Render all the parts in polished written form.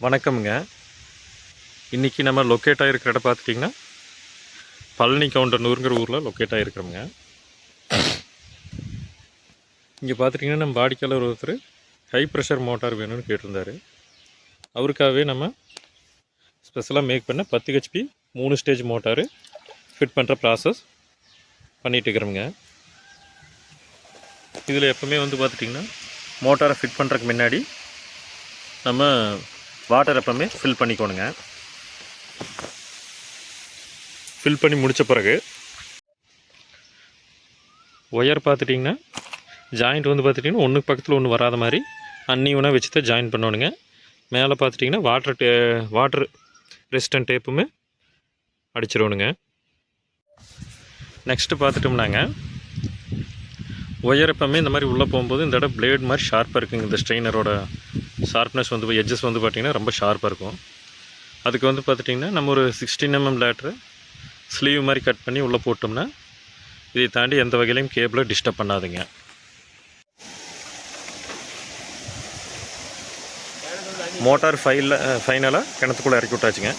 வணக்கம்ங்க. இன்றைக்கி நம்ம லொக்கேட் ஆகிருக்கிற இடம் பார்த்துட்டிங்கன்னா பழனி கவுண்டனூருங்கிற ஊரில் லொக்கேட் ஆகிருக்கிறோங்க. இங்கே பார்த்துட்டிங்கன்னா நம்ம வாடிக்கையாளர் ஒருத்தர் ஹை ப்ரெஷர் மோட்டார் வேணும்னு கேட்டிருந்தார். அவருக்காகவே நம்ம ஸ்பெஷலாக மேக் பண்ண 10 HP 3 ஸ்டேஜ் மோட்டார் ஃபிட் பண்ணுற ப்ராசஸ் பண்ணிகிட்டு இருக்கிறோங்க. இதில் எப்போவுமே பார்த்துட்டிங்கன்னா மோட்டாரை ஃபிட் பண்ணுறதுக்கு முன்னாடி நம்ம வாட்டர் எப்பவுமே ஃபில் பண்ணிக்கணுங்க. ஃபில் பண்ணி முடித்த பிறகு ஒயர் பார்த்துட்டிங்கன்னா ஜாயிண்ட் பார்த்துட்டிங்கன்னா ஒன்றுக்கு பக்கத்தில் ஒன்று வராத மாதிரி அன்னியூனாக வச்சு தான் ஜாயின் பண்ணணுங்க. மேலே பார்த்துட்டிங்கன்னா வாட்டர் ரெசிஸ்டன்ட் டேப்புமே அடிச்சிடணுங்க. நெக்ஸ்ட்டு பார்த்துட்டோம்னாங்க ஒயர் எப்பவுமே இந்த மாதிரி உள்ளே போகும்போது இந்த இடம் பிளேட் மாதிரி ஷார்ப்பாக இருக்குங்க. இந்த ஸ்ட்ரெயினரோட ஷார்ப்னஸ் எட்ஜஸ் பார்த்திங்கன்னா ரொம்ப ஷார்ப்பாக இருக்கும். அதுக்கு பார்த்துட்டிங்கன்னா நம்ம ஒரு 16 mm லேட்ரு ஸ்லீவ் மாதிரி கட் பண்ணி உள்ளே போட்டோம்னா இதை தாண்டி எந்த வகையிலையும் கேபிளை டிஸ்டர்ப் பண்ணாதுங்க. மோட்டார் ஃபைனலாக கிணத்துக்குள்ளே இறக்கி விட்டாச்சுங்க.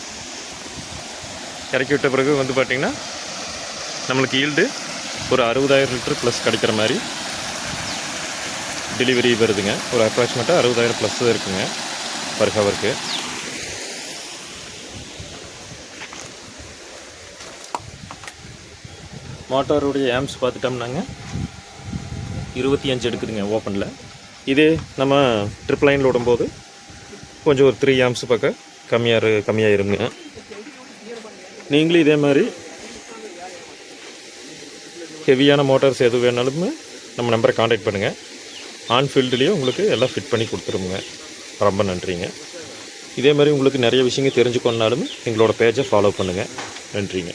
இறக்கி விட்ட பிறகு பார்த்திங்கன்னா நம்மளுக்கு ஈல்டு ஒரு 60,000 லிட்டர் ப்ளஸ் கிடைக்கிற மாதிரி டெலிவரி வருதுங்க. ஒரு அப்ராக்சிமேட்டாக 60,000 ப்ளஸ் இருக்குங்க பர் ஹவருக்கு. மோட்டாருடைய ஆம்ஸ் பார்த்துட்டோம்னாங்க 25 எடுக்குதுங்க ஓப்பனில். இதே நம்ம ட்ரிப் லைனில் விடும்போது கொஞ்சம் ஒரு 3 ஆம்ஸ் பக்கம் கம்மியாயிருங்க. நீங்களும் இதே மாதிரி ஹெவியான மோட்டார்ஸ் எது வேணாலுமே நம்ம நம்பரை காண்டாக்ட் பண்ணுங்கள். ஆன்ஃபீல்டுலேயே உங்களுக்கு எல்லாம் ஃபிட் பண்ணி கொடுத்துருவோங்க. ரொம்ப நன்றிங்க. இதே மாதிரி உங்களுக்கு நிறைய விஷயங்கள் தெரிஞ்சுக்கொண்டாலும் எங்களோட பேஜை ஃபாலோ பண்ணுங்கள். நன்றிங்க.